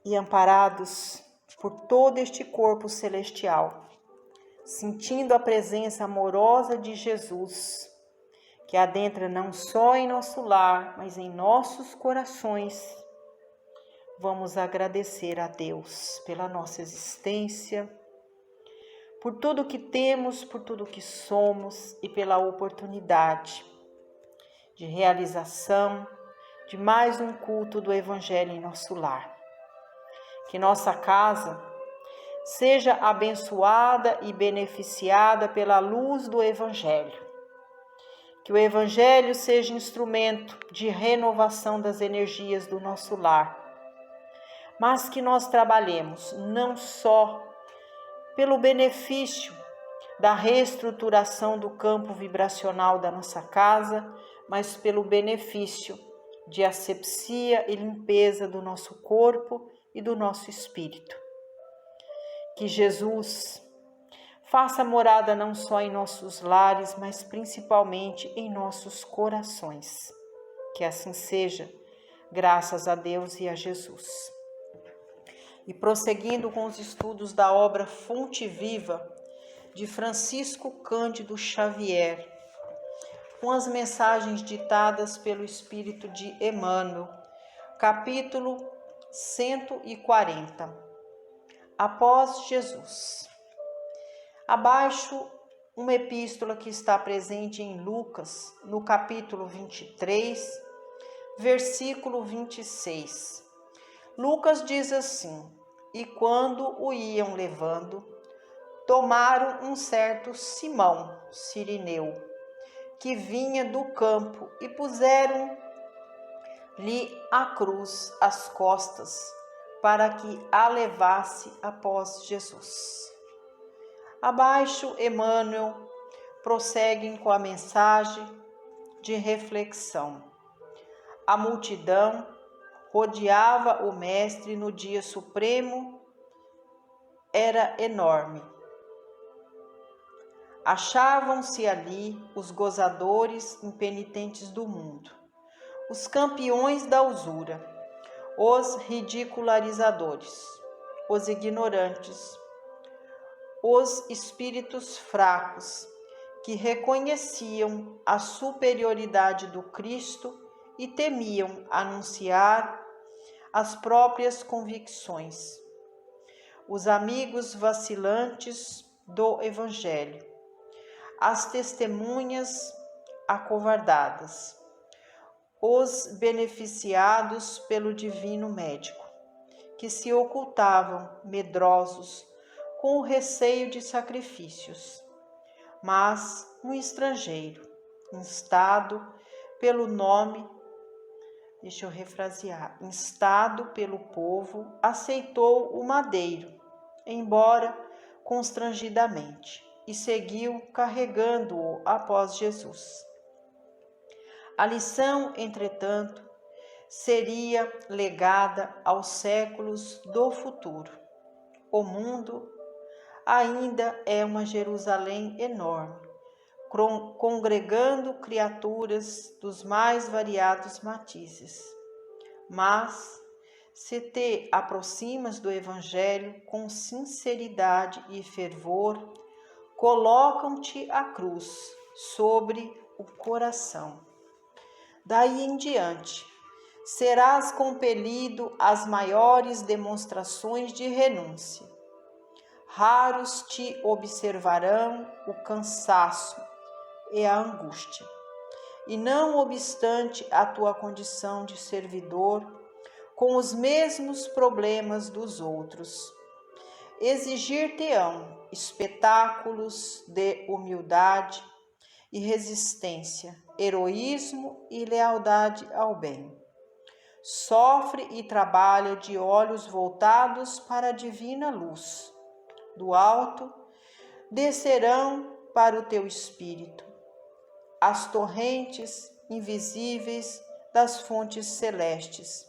e amparados por todo este corpo celestial, sentindo a presença amorosa de Jesus, que adentra não só em nosso lar, mas em nossos corações, vamos agradecer a Deus pela nossa existência, por tudo que temos, por tudo que somos e pela oportunidade de realização de mais um culto do Evangelho em nosso lar. Que nossa casa seja abençoada e beneficiada pela luz do Evangelho. Que o Evangelho seja instrumento de renovação das energias do nosso lar. Mas que nós trabalhemos não só pelo benefício da reestruturação do campo vibracional da nossa casa, mas pelo benefício de asepsia e limpeza do nosso corpo e do nosso espírito. Que Jesus faça morada não só em nossos lares, mas principalmente em nossos corações. Que assim seja, graças a Deus e a Jesus. E prosseguindo com os estudos da obra Fonte Viva, de Francisco Cândido Xavier, com as mensagens ditadas pelo Espírito de Emmanuel, capítulo 140. Após Jesus. Abaixo, uma epístola que está presente em Lucas, no capítulo 23, versículo 26. Lucas diz assim: E quando o iam levando, tomaram um certo Simão Cirineu, que vinha do campo, e puseram-lhe a cruz às costas, para que a levasse após Jesus. Abaixo, Emmanuel prossegue com a mensagem de reflexão. A multidão rodeava o Mestre no dia supremo, era enorme. Achavam-se ali os gozadores impenitentes do mundo, os campeões da usura, os ridicularizadores, os ignorantes, os espíritos fracos, que reconheciam a superioridade do Cristo e temiam anunciar as próprias convicções, os amigos vacilantes do Evangelho, as testemunhas acovardadas, os beneficiados pelo divino médico, que se ocultavam medrosos com o receio de sacrifícios. Mas um estrangeiro, instado pelo povo, aceitou o madeiro, embora constrangidamente, e seguiu carregando-o após Jesus. A lição, entretanto, seria legada aos séculos do futuro. O mundo ainda é uma Jerusalém enorme, congregando criaturas dos mais variados matizes. Mas, se te aproximas do Evangelho com sinceridade e fervor, colocam-te a cruz sobre o coração. Daí em diante, serás compelido às maiores demonstrações de renúncia. Raros te observarão o cansaço e a angústia. E não obstante a tua condição de servidor, com os mesmos problemas dos outros, exigir-te-ão espetáculos de humildade e resistência, heroísmo e lealdade ao bem. Sofre e trabalha de olhos voltados para a divina luz. Do alto descerão para o teu espírito as torrentes invisíveis das fontes celestes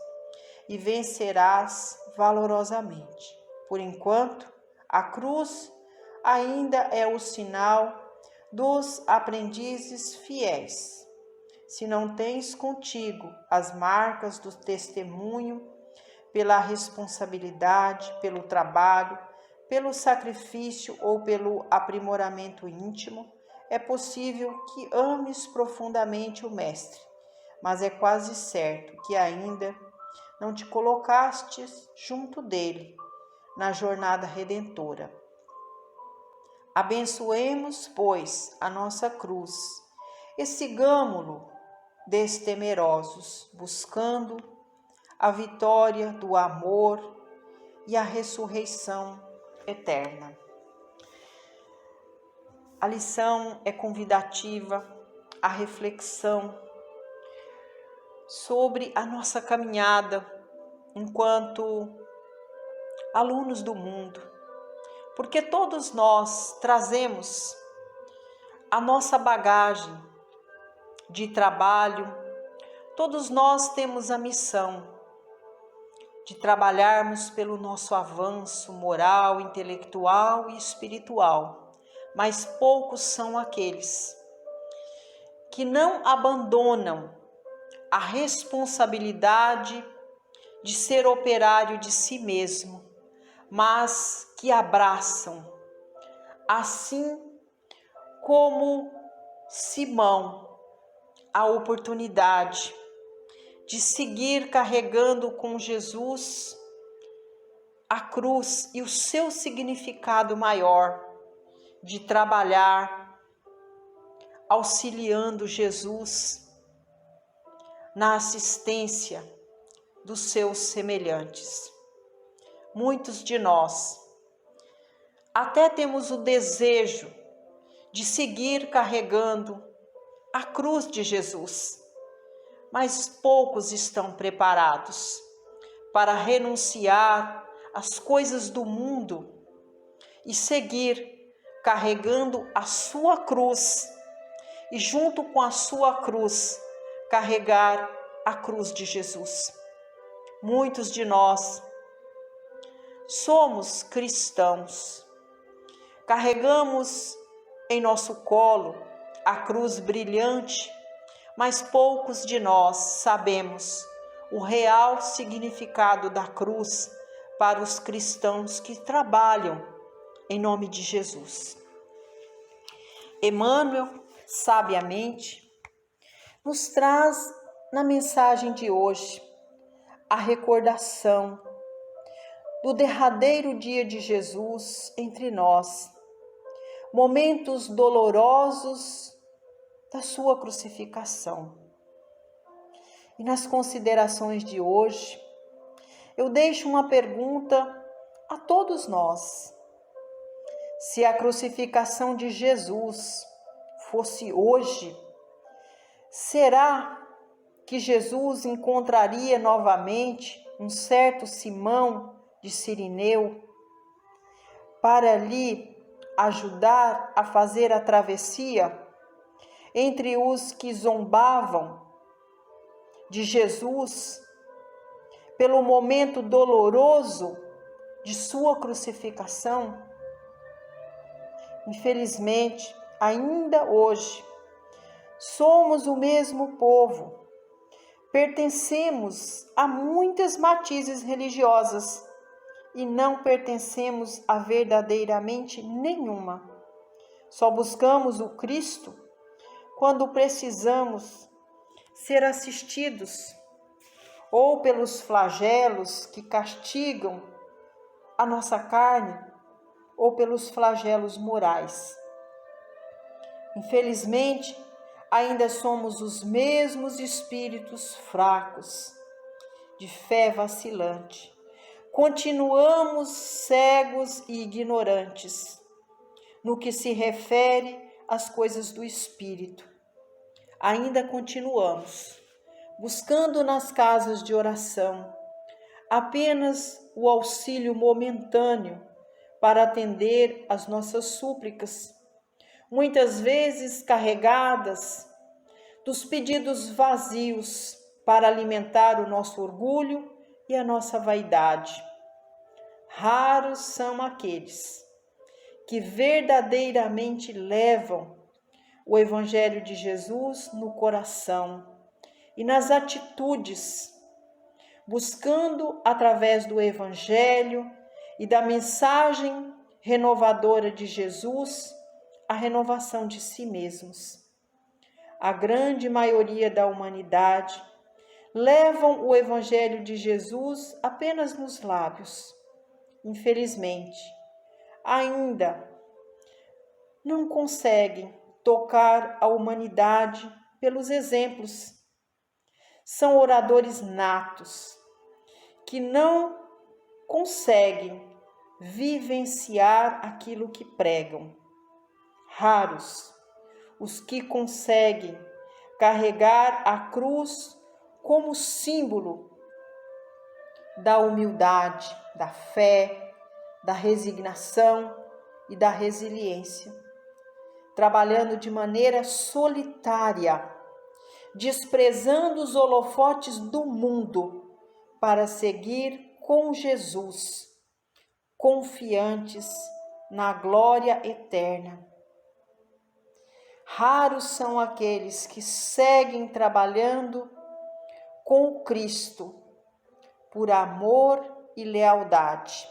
e vencerás valorosamente. Por enquanto, a cruz ainda é o sinal dos aprendizes fiéis. Se não tens contigo as marcas do testemunho pela responsabilidade, pelo trabalho, pelo sacrifício ou pelo aprimoramento íntimo, é possível que ames profundamente o Mestre, mas é quase certo que ainda não te colocastes junto dele na jornada redentora. Abençoemos, pois, a nossa cruz e sigamo-lo destemerosos, buscando a vitória do amor e a ressurreição eterna. A lição é convidativa à reflexão sobre a nossa caminhada enquanto alunos do mundo, porque todos nós trazemos a nossa bagagem de trabalho, todos nós temos a missão de trabalharmos pelo nosso avanço moral, intelectual e espiritual, mas poucos são aqueles que não abandonam a responsabilidade de ser operário de si mesmo, mas que abraçam, assim como Simão, a oportunidade de seguir carregando com Jesus a cruz e o seu significado maior, de trabalhar auxiliando Jesus na assistência dos seus semelhantes. Muitos de nós até temos o desejo de seguir carregando a cruz de Jesus, mas poucos estão preparados para renunciar às coisas do mundo e seguir carregando a sua cruz e junto com a sua cruz carregar a cruz de Jesus. Muitos de nós somos cristãos, carregamos em nosso colo a cruz brilhante, mas poucos de nós sabemos o real significado da cruz para os cristãos que trabalham em nome de Jesus. Emmanuel, sabiamente, nos traz na mensagem de hoje a recordação do derradeiro dia de Jesus entre nós, momentos dolorosos da sua crucificação. E nas considerações de hoje, eu deixo uma pergunta a todos nós. Se a crucificação de Jesus fosse hoje, será que Jesus encontraria novamente um certo Simão de Cirineu para lhe ajudar a fazer a travessia entre os que zombavam de Jesus pelo momento doloroso de sua crucificação? Infelizmente, ainda hoje, somos o mesmo povo, pertencemos a muitas matizes religiosas e não pertencemos a verdadeiramente nenhuma. Só buscamos o Cristo quando precisamos ser assistidos ou pelos flagelos que castigam a nossa carne ou pelos flagelos morais. Infelizmente, ainda somos os mesmos espíritos fracos, de fé vacilante. Continuamos cegos e ignorantes no que se refere às coisas do espírito. Ainda continuamos buscando nas casas de oração apenas o auxílio momentâneo para atender às nossas súplicas, muitas vezes carregadas dos pedidos vazios para alimentar o nosso orgulho e a nossa vaidade. Raros são aqueles que verdadeiramente levam o Evangelho de Jesus no coração e nas atitudes, buscando através do Evangelho e da mensagem renovadora de Jesus a renovação de si mesmos. A grande maioria da humanidade levam o Evangelho de Jesus apenas nos lábios. Infelizmente, ainda não conseguem tocar a humanidade pelos exemplos. São oradores natos que não conseguem vivenciar aquilo que pregam. Raros os que conseguem carregar a cruz como símbolo da humildade, da fé, da resignação e da resiliência, trabalhando de maneira solitária, desprezando os holofotes do mundo para seguir com Jesus, confiantes na glória eterna. Raros são aqueles que seguem trabalhando com o Cristo por amor e lealdade,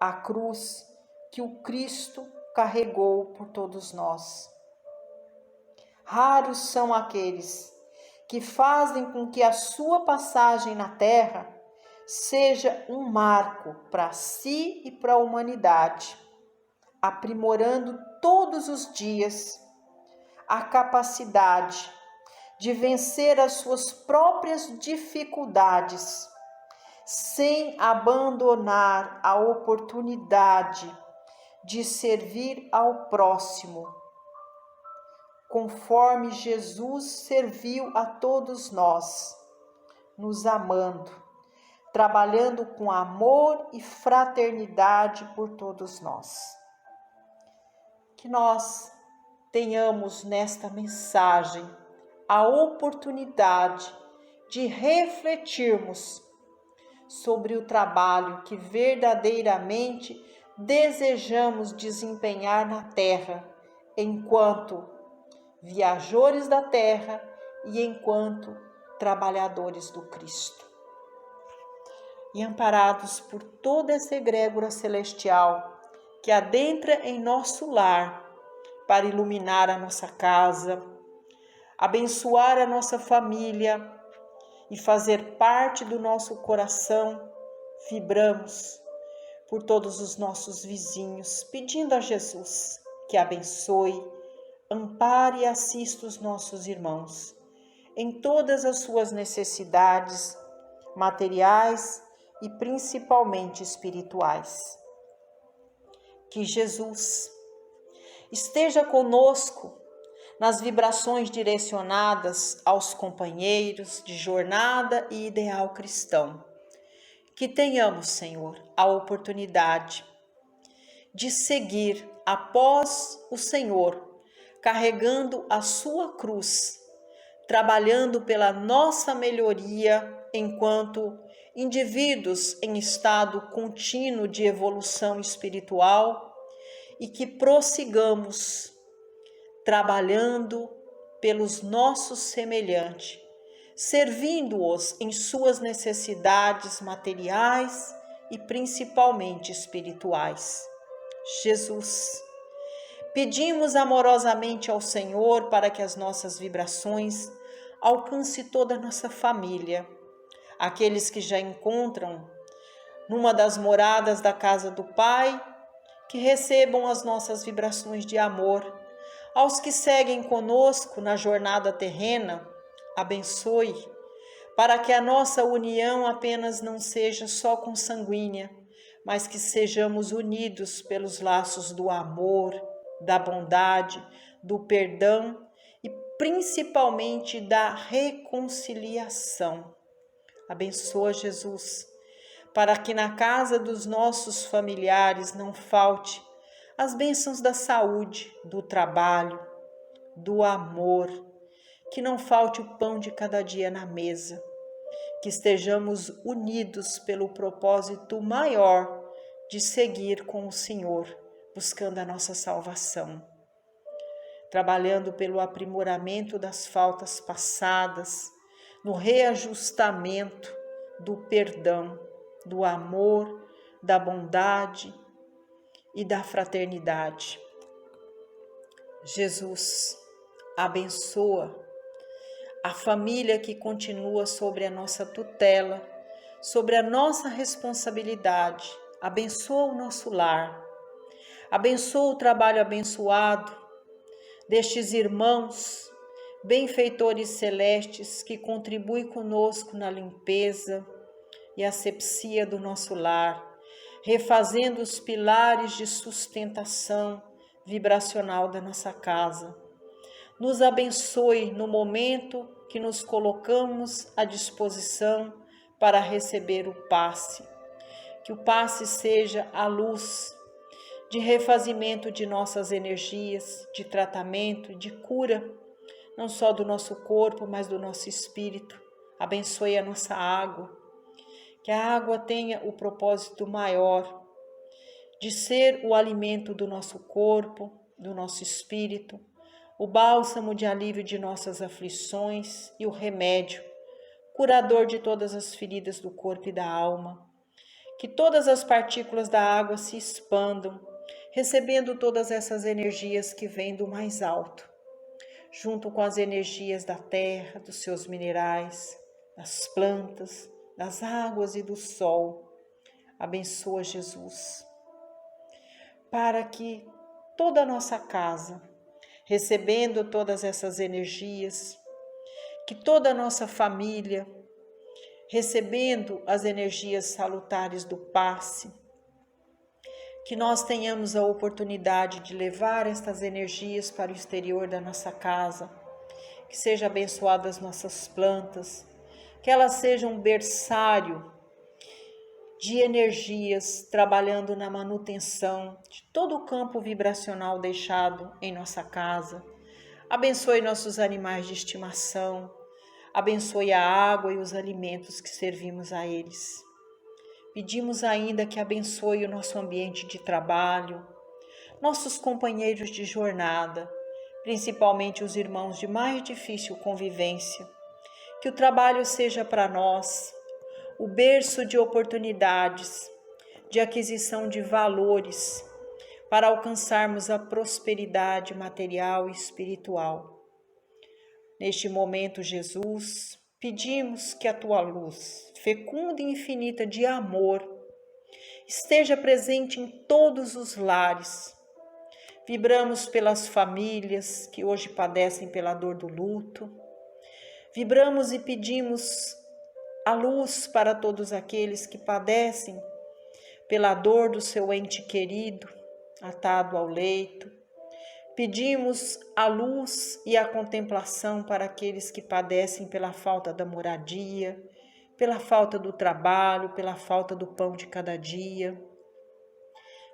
a cruz que o Cristo carregou por todos nós. Raros são aqueles que fazem com que a sua passagem na terra seja um marco para si e para a humanidade, aprimorando todos os dias a capacidade de vencer as suas próprias dificuldades, sem abandonar a oportunidade de servir ao próximo, conforme Jesus serviu a todos nós, nos amando, trabalhando com amor e fraternidade por todos nós. Que nós tenhamos nesta mensagem a oportunidade de refletirmos sobre o trabalho que verdadeiramente desejamos desempenhar na terra, enquanto viajores da terra e enquanto trabalhadores do Cristo. E amparados por toda essa egrégora celestial que adentra em nosso lar para iluminar a nossa casa, abençoar a nossa família e fazer parte do nosso coração, vibramos por todos os nossos vizinhos, pedindo a Jesus que abençoe, ampare e assista os nossos irmãos em todas as suas necessidades materiais e principalmente espirituais. Que Jesus esteja conosco nas vibrações direcionadas aos companheiros de jornada e ideal cristão. Que tenhamos, Senhor, a oportunidade de seguir após o Senhor, carregando a sua cruz, trabalhando pela nossa melhoria enquanto indivíduos em estado contínuo de evolução espiritual, e que prossigamos trabalhando pelos nossos semelhantes, servindo-os em suas necessidades materiais e principalmente espirituais. Jesus, pedimos amorosamente ao Senhor para que as nossas vibrações alcancem toda a nossa família, aqueles que já encontram numa das moradas da casa do Pai, que recebam as nossas vibrações de amor. Aos que seguem conosco na jornada terrena, abençoe, para que a nossa união apenas não seja só consanguínea, mas que sejamos unidos pelos laços do amor, da bondade, do perdão e principalmente da reconciliação. Abençoa, Jesus, para que na casa dos nossos familiares não falte as bênçãos da saúde, do trabalho, do amor, que não falte o pão de cada dia na mesa, que estejamos unidos pelo propósito maior de seguir com o Senhor, buscando a nossa salvação, trabalhando pelo aprimoramento das faltas passadas, no reajustamento do perdão, do amor, da bondade e da fraternidade. Jesus abençoa a família que continua sobre a nossa tutela, sobre a nossa responsabilidade. Abençoa o nosso lar. Abençoa o trabalho abençoado destes irmãos, benfeitores celestes que contribuem conosco na limpeza e asepsia do nosso lar, refazendo os pilares de sustentação vibracional da nossa casa. Nos abençoe no momento que nos colocamos à disposição para receber o passe. Que o passe seja a luz de refazimento de nossas energias, de tratamento, de cura, não só do nosso corpo, mas do nosso espírito. Abençoe a nossa água. Que a água tenha o propósito maior de ser o alimento do nosso corpo, do nosso espírito, o bálsamo de alívio de nossas aflições e o remédio, curador de todas as feridas do corpo e da alma. Que todas as partículas da água se expandam, recebendo todas essas energias que vêm do mais alto, junto com as energias da terra, dos seus minerais, das plantas, das águas e do sol. Abençoa, Jesus, para que toda a nossa casa, recebendo todas essas energias, que toda a nossa família, recebendo as energias salutares do passe, que nós tenhamos a oportunidade de levar estas energias para o exterior da nossa casa, que seja abençoada as nossas plantas, que elas sejam um berçário de energias trabalhando na manutenção de todo o campo vibracional deixado em nossa casa. Abençoe nossos animais de estimação, abençoe a água e os alimentos que servimos a eles. Pedimos ainda que abençoe o nosso ambiente de trabalho, nossos companheiros de jornada, principalmente os irmãos de mais difícil convivência. Que o trabalho seja para nós o berço de oportunidades, de aquisição de valores, para alcançarmos a prosperidade material e espiritual. Neste momento, Jesus, pedimos que a tua luz, fecunda e infinita de amor, esteja presente em todos os lares. Vibramos pelas famílias que hoje padecem pela dor do luto. Vibramos e pedimos a luz para todos aqueles que padecem pela dor do seu ente querido, atado ao leito. Pedimos a luz e a contemplação para aqueles que padecem pela falta da moradia, pela falta do trabalho, pela falta do pão de cada dia.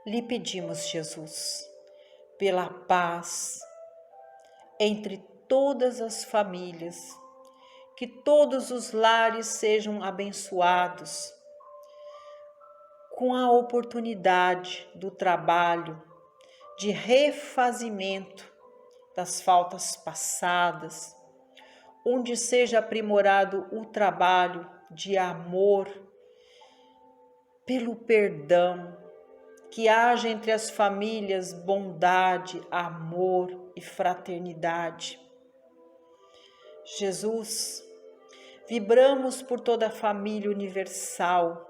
Lhe pedimos, Jesus, pela paz entre todas as famílias, que todos os lares sejam abençoados com a oportunidade do trabalho, de refazimento das faltas passadas, onde seja aprimorado o trabalho de amor, pelo perdão, que haja entre as famílias bondade, amor e fraternidade. Jesus, vibramos por toda a família universal,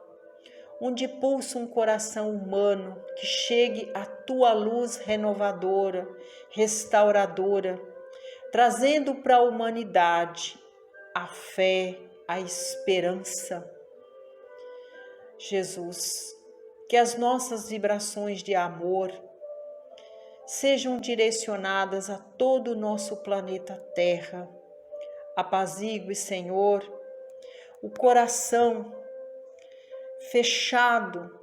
onde pulsa um coração humano que chegue a tua luz renovadora, restauradora, trazendo para a humanidade a fé, a esperança. Jesus, que as nossas vibrações de amor sejam direcionadas a todo o nosso planeta Terra. Apazigue, Senhor, o coração fechado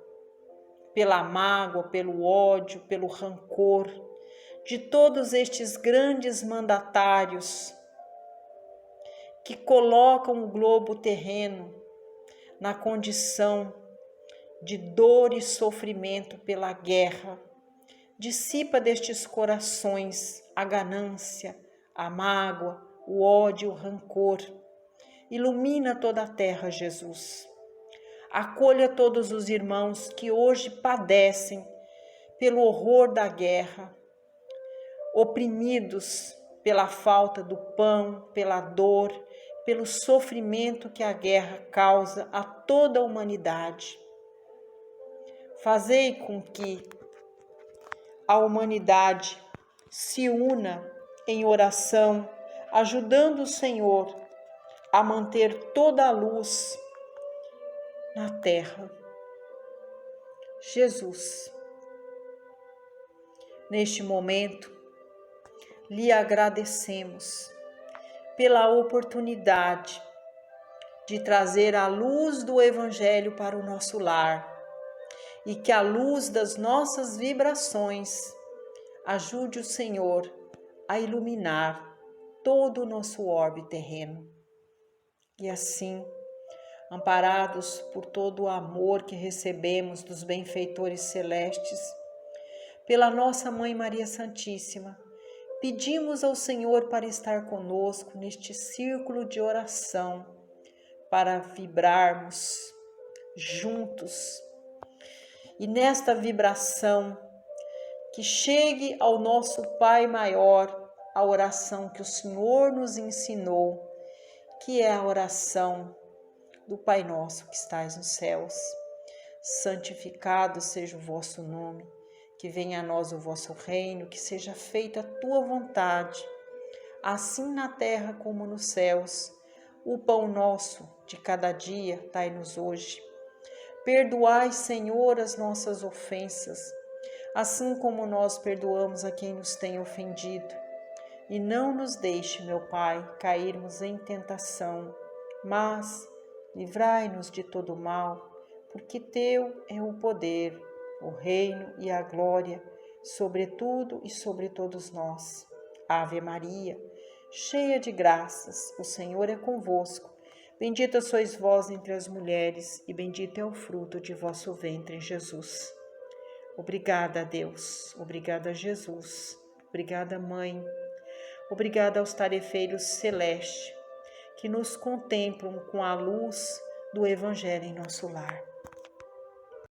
pela mágoa, pelo ódio, pelo rancor de todos estes grandes mandatários que colocam o globo terreno na condição de dor e sofrimento pela guerra. Dissipa destes corações a ganância, a mágoa, o ódio, o rancor. Ilumina toda a terra, Jesus. Acolha todos os irmãos que hoje padecem pelo horror da guerra, oprimidos pela falta do pão, pela dor, pelo sofrimento que a guerra causa a toda a humanidade. Fazei com que a humanidade se una em oração, ajudando o Senhor a manter toda a luz na terra. Jesus, neste momento, lhe agradecemos pela oportunidade de trazer a luz do Evangelho para o nosso lar e que a luz das nossas vibrações ajude o Senhor a iluminar todo o nosso orbe terreno. E assim, amparados por todo o amor que recebemos dos benfeitores celestes, pela nossa Mãe Maria Santíssima, pedimos ao Senhor para estar conosco neste círculo de oração, para vibrarmos juntos. E nesta vibração, que chegue ao nosso Pai Maior a oração que o Senhor nos ensinou, que é a oração do Pai Nosso que estais nos céus. Santificado seja o vosso nome, que venha a nós o vosso reino, que seja feita a tua vontade, assim na terra como nos céus. O pão nosso de cada dia dai-nos hoje. Perdoai, Senhor, as nossas ofensas, assim como nós perdoamos a quem nos tem ofendido. E não nos deixe, meu Pai, cairmos em tentação, mas livrai-nos de todo mal, porque teu é o poder, o reino e a glória, sobre tudo e sobre todos nós. Ave Maria, cheia de graças, o Senhor é convosco. Bendita sois vós entre as mulheres, e bendito é o fruto de vosso ventre, Jesus. Obrigada a Deus, obrigada a Jesus, obrigada Mãe, obrigada aos tarefeiros celestes que nos contemplam com a luz do Evangelho em nosso lar.